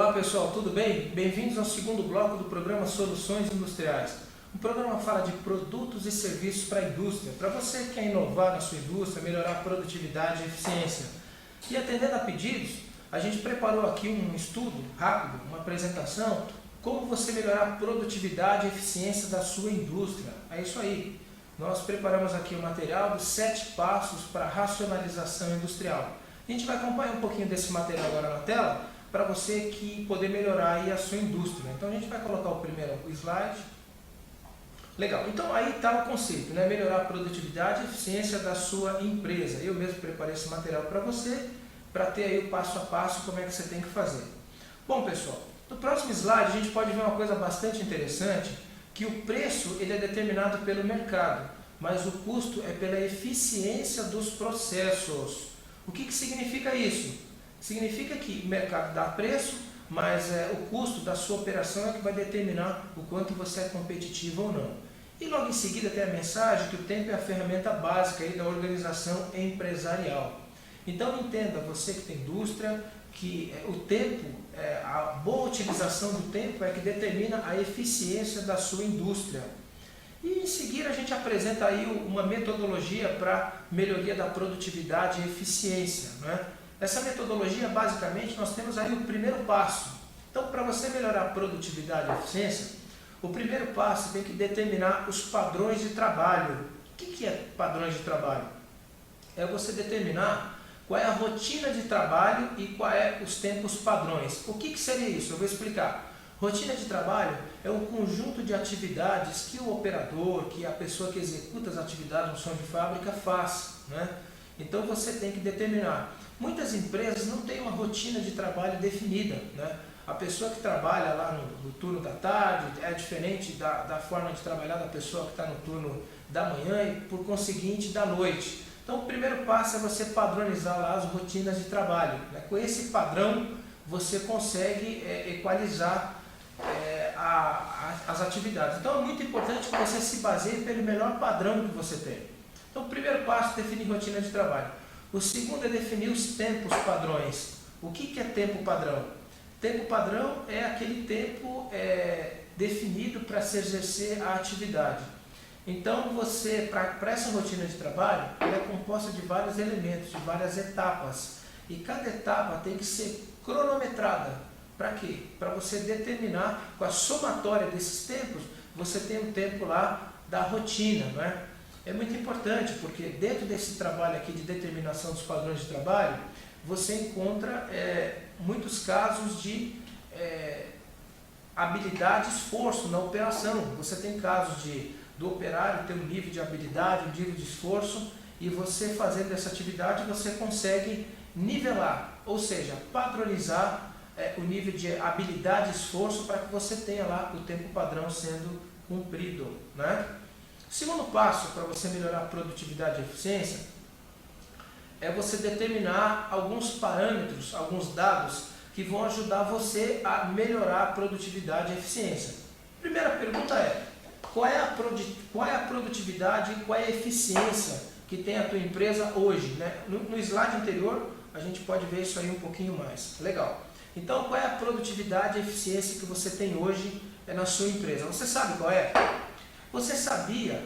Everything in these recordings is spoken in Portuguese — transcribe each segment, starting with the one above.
Olá pessoal, tudo bem? Bem-vindos ao segundo bloco do programa Soluções Industriais. O programa fala de produtos e serviços para a indústria, para você que quer inovar na sua indústria, melhorar a produtividade e eficiência. E atendendo a pedidos, a gente preparou aqui um estudo rápido, uma apresentação, como você melhorar a produtividade e eficiência da sua indústria. É isso aí. Nós preparamos aqui o material dos 7 passos para a racionalização industrial. A gente vai acompanhar um pouquinho desse material agora na tela, para você que poder melhorar aí a sua indústria. Então a gente vai colocar o primeiro slide. Legal, então aí está o conceito, né? Melhorar a produtividade e eficiência da sua empresa. Eu mesmo preparei esse material para você, para ter aí o passo a passo como é que você tem que fazer. Bom pessoal, no próximo slide a gente pode ver uma coisa bastante interessante, que o preço ele é determinado pelo mercado, mas o custo é pela eficiência dos processos. O que significa isso? Significa que o mercado dá preço, mas o custo da sua operação é que vai determinar o quanto você é competitivo ou não. E logo em seguida tem a mensagem que o tempo é a ferramenta básica aí da organização empresarial. Então entenda, você que tem indústria, que o tempo, a boa utilização do tempo é que determina a eficiência da sua indústria. E em seguida a gente apresenta aí uma metodologia para melhoria da produtividade e eficiência, né? Essa metodologia, basicamente, nós temos aí o primeiro passo. Então, para você melhorar a produtividade e a eficiência, o primeiro passo tem que determinar os padrões de trabalho. O que é padrões de trabalho? É você determinar qual é a rotina de trabalho e qual é os tempos padrões. O que seria isso? Eu vou explicar. Rotina de trabalho é um conjunto de atividades que o operador, que a pessoa que executa as atividades no chão de fábrica faz, né? Então, você tem que determinar. Muitas empresas não têm uma rotina de trabalho definida, né? A pessoa que trabalha lá no turno da tarde é diferente da forma de trabalhar da pessoa que está no turno da manhã e, por conseguinte, da noite. Então, o primeiro passo é você padronizar lá as rotinas de trabalho, né? Com esse padrão, você consegue equalizar as atividades. Então, é muito importante que você se baseie pelo melhor padrão que você tem. Então, o primeiro passo é definir rotina de trabalho. O segundo é definir os tempos padrões. O que é tempo padrão? Tempo padrão é aquele tempo definido para se exercer a atividade. Então, você, para essa rotina de trabalho, ela é composta de vários elementos, de várias etapas. E cada etapa tem que ser cronometrada. Para quê? Para você determinar, com a somatória desses tempos, você tem um tempo lá da rotina, não é? É muito importante, porque dentro desse trabalho aqui de determinação dos padrões de trabalho, você encontra muitos casos de habilidade e esforço na operação. Você tem casos do operário ter um nível de habilidade, um nível de esforço, e você fazendo essa atividade, você consegue nivelar, ou seja, padronizar o nível de habilidade e esforço para que você tenha lá o tempo padrão sendo cumprido, né? O segundo passo para você melhorar a produtividade e a eficiência é você determinar alguns parâmetros, alguns dados que vão ajudar você a melhorar a produtividade e a eficiência. Primeira pergunta é, qual é a produtividade e qual é a eficiência que tem a tua empresa hoje, né? No slide anterior a gente pode ver isso aí um pouquinho mais. Legal. Então, qual é a produtividade e a eficiência que você tem hoje na sua empresa? Você sabe qual é? Você sabia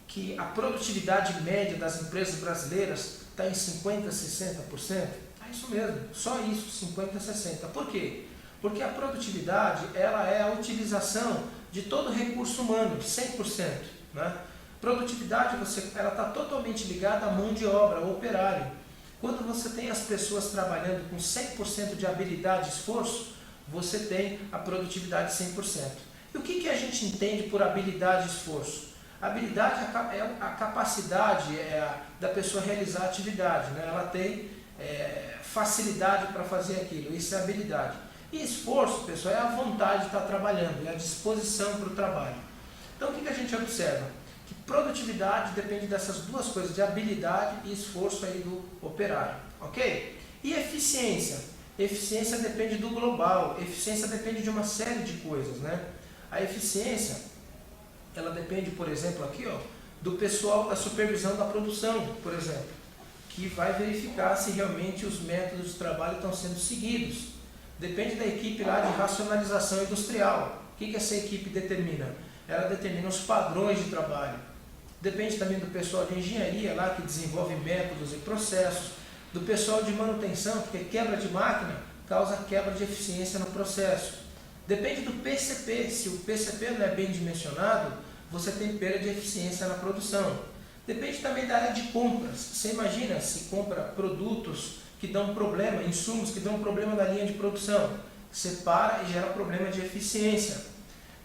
que a produtividade média das empresas brasileiras está em 50%, 60%? É isso mesmo, só isso, 50%, 60%. Por quê? Porque a produtividade ela é a utilização de todo o recurso humano, 100%. Né? Produtividade ela está totalmente ligada à mão de obra, ao operário. Quando você tem as pessoas trabalhando com 100% de habilidade e esforço, você tem a produtividade 100%. E o que a gente entende por habilidade e esforço? Habilidade é a capacidade da pessoa realizar a atividade, né? Ela tem facilidade para fazer aquilo, isso é habilidade. E esforço, pessoal, é a vontade de estar trabalhando, é a disposição para o trabalho. Então, o que a gente observa? Que produtividade depende dessas duas coisas, de habilidade e esforço aí do operário, ok? E eficiência? Eficiência depende do global, eficiência depende de uma série de coisas, né? A eficiência, ela depende, por exemplo, aqui, ó, do pessoal da supervisão da produção, por exemplo, que vai verificar se realmente os métodos de trabalho estão sendo seguidos. Depende da equipe lá de racionalização industrial. O que essa equipe determina? Ela determina os padrões de trabalho. Depende também do pessoal de engenharia lá que desenvolve métodos e processos, do pessoal de manutenção, porque quebra de máquina causa quebra de eficiência no processo. Depende do PCP, se o PCP não é bem dimensionado, você tem perda de eficiência na produção. Depende também da área de compras. Você imagina se compra produtos que dão problema, insumos que dão problema na linha de produção. Você para e gera problema de eficiência.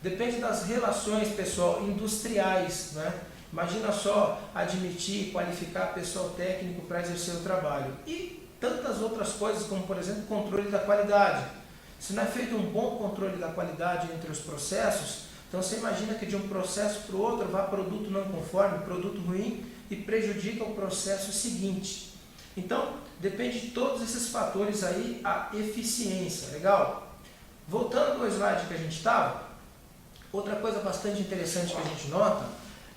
Depende das relações, pessoal, industriais, né? Imagina só admitir, qualificar pessoal técnico para exercer o trabalho. E tantas outras coisas, como por exemplo, controle da qualidade. Se não é feito um bom controle da qualidade entre os processos, então você imagina que de um processo para o outro vá produto não conforme, produto ruim e prejudica o processo seguinte. Então, depende de todos esses fatores aí a eficiência, legal? Voltando ao slide que a gente estava, outra coisa bastante interessante que a gente nota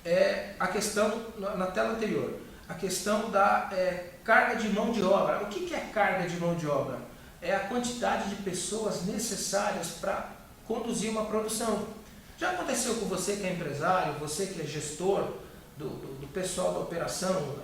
é a questão, na tela anterior, a questão da carga de mão de obra. O que é carga de mão de obra? É a quantidade de pessoas necessárias para conduzir uma produção. Já aconteceu com você que é empresário, você que é gestor do pessoal da operação,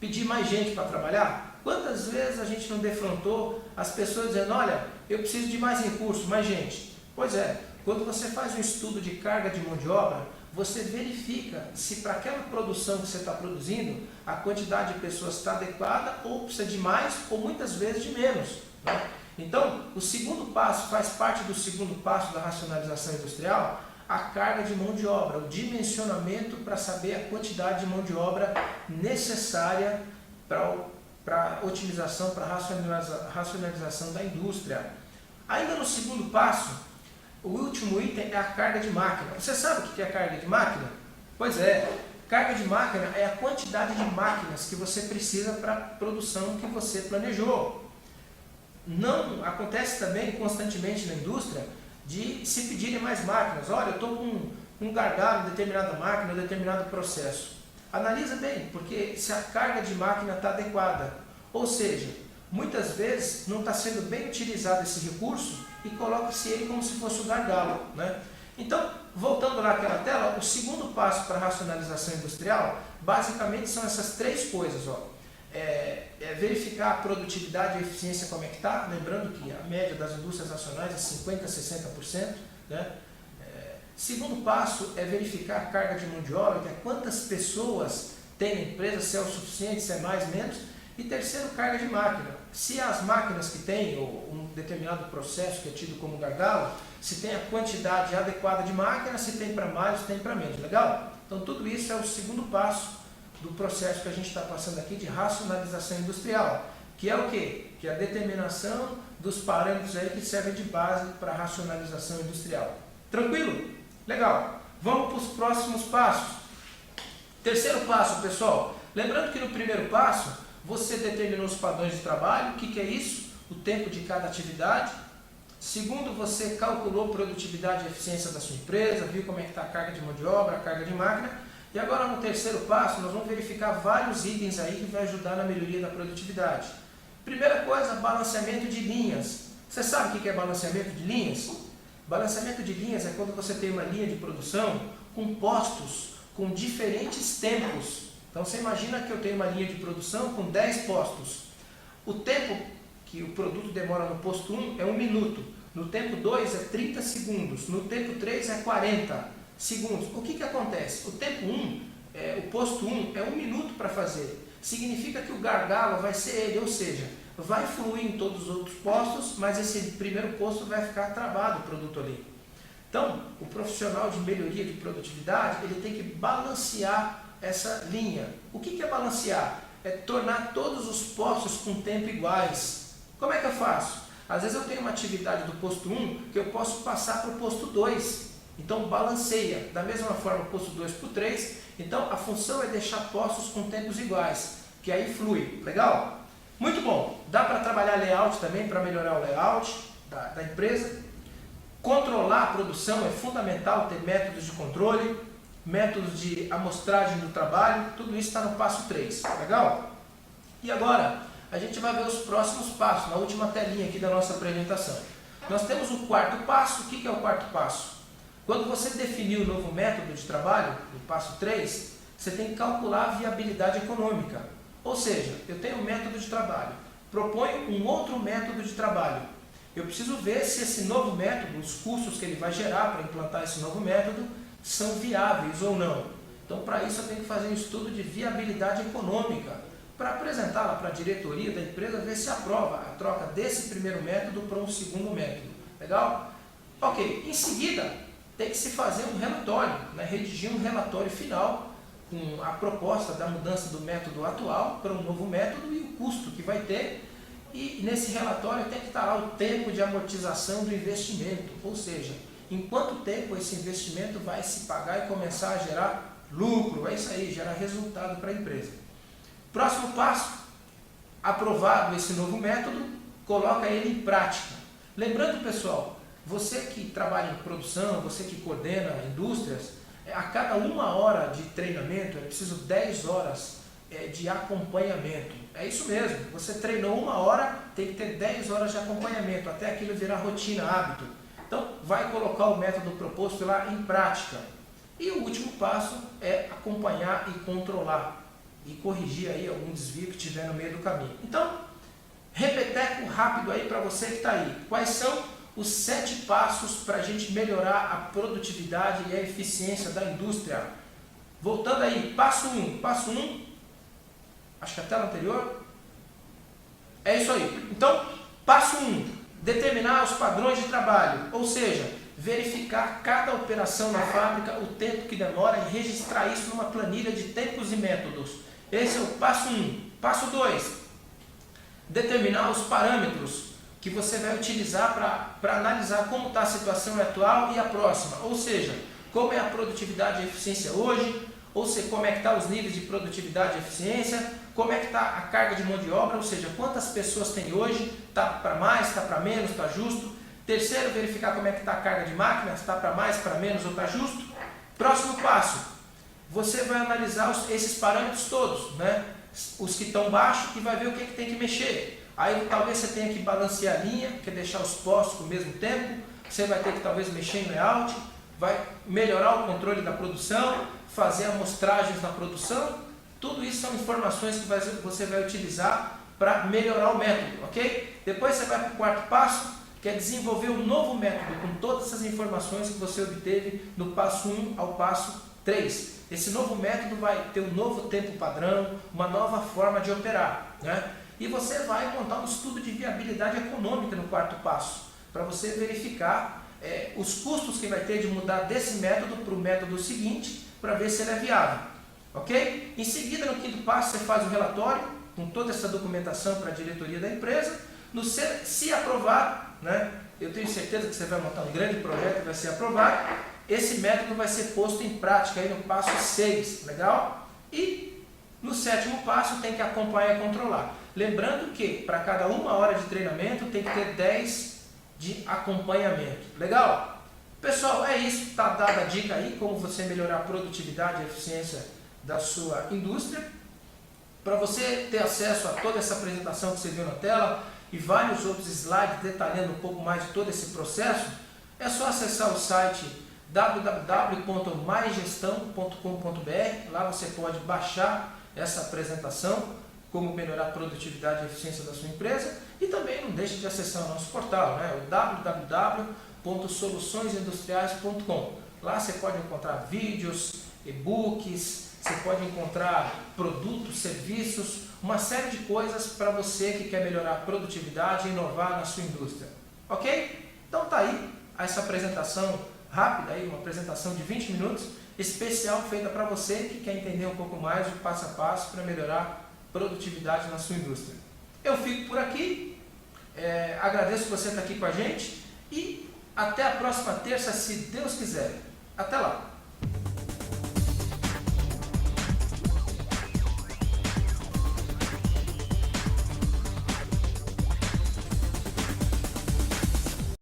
pedir mais gente para trabalhar? Quantas vezes a gente não defrontou as pessoas dizendo, olha, eu preciso de mais recursos, mais gente? Pois é, quando você faz um estudo de carga de mão de obra, você verifica se para aquela produção que você está produzindo, a quantidade de pessoas está adequada ou precisa de mais ou muitas vezes de menos, né? Então, o segundo passo faz parte do segundo passo da racionalização industrial, a carga de mão de obra, o dimensionamento para saber a quantidade de mão de obra necessária para otimização, para racionalização da indústria. Ainda no segundo passo, o último item é a carga de máquina. Você sabe o que é a carga de máquina? Pois é, carga de máquina é a quantidade de máquinas que você precisa para a produção que você planejou. Não acontece também constantemente na indústria de se pedirem mais máquinas. Olha, eu estou com um gargalo em determinada máquina, em determinado processo. Analisa bem, porque se a carga de máquina está adequada, ou seja, muitas vezes não está sendo bem utilizado esse recurso e coloca-se ele como se fosse o gargalo, né? Então, voltando lá àquela tela, o segundo passo para a racionalização industrial, basicamente são essas três coisas, ó. Verificar a produtividade e a eficiência como é que está, lembrando que a média das indústrias nacionais é 50% a 60%, né? Segundo passo é verificar a carga de mão de obra, que é quantas pessoas tem na empresa, se é o suficiente, se é mais, menos. E terceiro, carga de máquina. Se as máquinas que tem, ou um determinado processo que é tido como gargalo, se tem a quantidade adequada de máquinas, se tem para mais, se tem para menos, legal? Então tudo isso é o segundo passo do processo que a gente está passando aqui de racionalização industrial, que é o quê? Que é a determinação dos parâmetros aí que servem de base para a racionalização industrial. Tranquilo? Legal. Vamos para os próximos passos. Terceiro passo, pessoal. Lembrando que no primeiro passo, você determinou os padrões de trabalho. O que é isso? O tempo de cada atividade. Segundo, você calculou a produtividade e eficiência da sua empresa, viu como é que está a carga de mão de obra, a carga de máquina. E agora no terceiro passo, nós vamos verificar vários itens aí que vai ajudar na melhoria da produtividade. Primeira coisa, balanceamento de linhas. Você sabe o que é balanceamento de linhas? Balanceamento de linhas é quando você tem uma linha de produção com postos, com diferentes tempos. Então você imagina que eu tenho uma linha de produção com 10 postos. O tempo que o produto demora no posto 1 é 1 minuto, no tempo 2 é 30 segundos, no tempo 3 é 40 segundos. O que acontece? O tempo 1, o posto 1 é 1 minuto para fazer. Significa que o gargalo vai ser ele, ou seja, vai fluir em todos os outros postos, mas esse primeiro posto vai ficar travado o produto ali. Então, o profissional de melhoria de produtividade, ele tem que balancear essa linha. O que é balancear? É tornar todos os postos com tempo iguais. Como é que eu faço? Às vezes eu tenho uma atividade do posto 1 que eu posso passar para o posto 2. Então balanceia. Da mesma forma, o posto 2 para o 3. Então a função é deixar postos com tempos iguais, que aí flui. Legal? Muito bom. Dá para trabalhar layout também, para melhorar o layout da empresa. Controlar a produção é fundamental, ter métodos de controle, métodos de amostragem do trabalho, tudo isso está no passo 3, legal? E agora, a gente vai ver os próximos passos, na última telinha aqui da nossa apresentação. Nós temos o quarto passo. O que é o quarto passo? Quando você definir o novo método de trabalho, no passo 3, você tem que calcular a viabilidade econômica. Ou seja, eu tenho um método de trabalho, proponho um outro método de trabalho. Eu preciso ver se esse novo método, os custos que ele vai gerar para implantar esse novo método, são viáveis ou não. Então, para isso, eu tenho que fazer um estudo de viabilidade econômica, para apresentá-la para a diretoria da empresa, ver se aprova a troca desse primeiro método para um segundo método. Legal? Ok. Em seguida, tem que se fazer um relatório, né? Redigir um relatório final com a proposta da mudança do método atual para um novo método e o custo que vai ter. E nesse relatório tem que estar lá o tempo de amortização do investimento, ou seja, em quanto tempo esse investimento vai se pagar e começar a gerar lucro, é isso aí, gerar resultado para a empresa. Próximo passo, aprovado esse novo método, coloca ele em prática. Lembrando, pessoal, você que trabalha em produção, você que coordena indústrias, a cada 1 hora de treinamento é preciso 10 horas de acompanhamento. É isso mesmo, você treinou 1 hora, tem que ter 10 horas de acompanhamento, até aquilo virar rotina, hábito. Então, vai colocar o método proposto lá em prática. E o último passo é acompanhar e controlar e corrigir aí algum desvio que tiver no meio do caminho. Então, repeteco rápido aí para você que está aí. Quais são os 7 passos para a gente melhorar a produtividade e a eficiência da indústria? Voltando aí, passo 1. Passo 1, acho que a tela anterior. É isso aí. Então, passo 1, determinar os padrões de trabalho, ou seja, verificar cada operação na fábrica, o tempo que demora e registrar isso numa planilha de tempos e métodos. Esse é o passo 1. Passo 2, determinar os parâmetros que você vai utilizar para analisar como está a situação atual e a próxima, ou seja, como é a produtividade e a eficiência hoje, ou seja, como é que está os níveis de produtividade e eficiência, como é que está a carga de mão de obra, ou seja, quantas pessoas tem hoje, está para mais, está para menos, está justo. Terceiro, verificar como é que está a carga de máquina, está para mais, para menos ou está justo. Próximo passo, você vai analisar esses parâmetros todos, né? Os que estão baixos e vai ver o que tem que mexer. Aí talvez você tenha que balancear a linha, que é deixar os postos com o mesmo tempo, você vai ter que talvez mexer em layout, vai melhorar o controle da produção, fazer amostragens na produção. Tudo isso são informações que você vai utilizar para melhorar o método, ok? Depois você vai para o quarto passo, que é desenvolver um novo método com todas essas informações que você obteve no passo 1 ao passo 3. Esse novo método vai ter um novo tempo padrão, uma nova forma de operar, né? E você vai montar um estudo de viabilidade econômica no quarto passo, para você verificar os custos que vai ter de mudar desse método para o método seguinte, para ver se ele é viável. Ok? Em seguida, no quinto passo, você faz o relatório com toda essa documentação para a diretoria da empresa. Se aprovar, né, eu tenho certeza que você vai montar um grande projeto e vai ser aprovado, esse método vai ser posto em prática aí no passo 6, legal? E no 7º passo tem que acompanhar e controlar. Lembrando que para cada 1 hora de treinamento tem que ter 10 de acompanhamento, legal? Pessoal, é isso, está dada a dica aí, como você melhorar a produtividade e a eficiência da sua indústria. Para você ter acesso a toda essa apresentação que você viu na tela e vários outros slides detalhando um pouco mais de todo esse processo, é só acessar o site www.maigestão.com.br. Lá você pode baixar essa apresentação, como melhorar a produtividade e a eficiência da sua empresa, e também não deixe de acessar o nosso portal, né? O www.soluçõesindustriais.com. Lá você pode encontrar vídeos, e-books, você pode encontrar produtos, serviços, uma série de coisas para você que quer melhorar a produtividade e inovar na sua indústria. Ok? Então tá aí essa apresentação rápida, aí, uma apresentação de 20 minutos, especial feita para você que quer entender um pouco mais o passo a passo para melhorar a produtividade na sua indústria. Eu fico por aqui, agradeço que você está aqui com a gente e até a próxima terça, se Deus quiser. Até lá!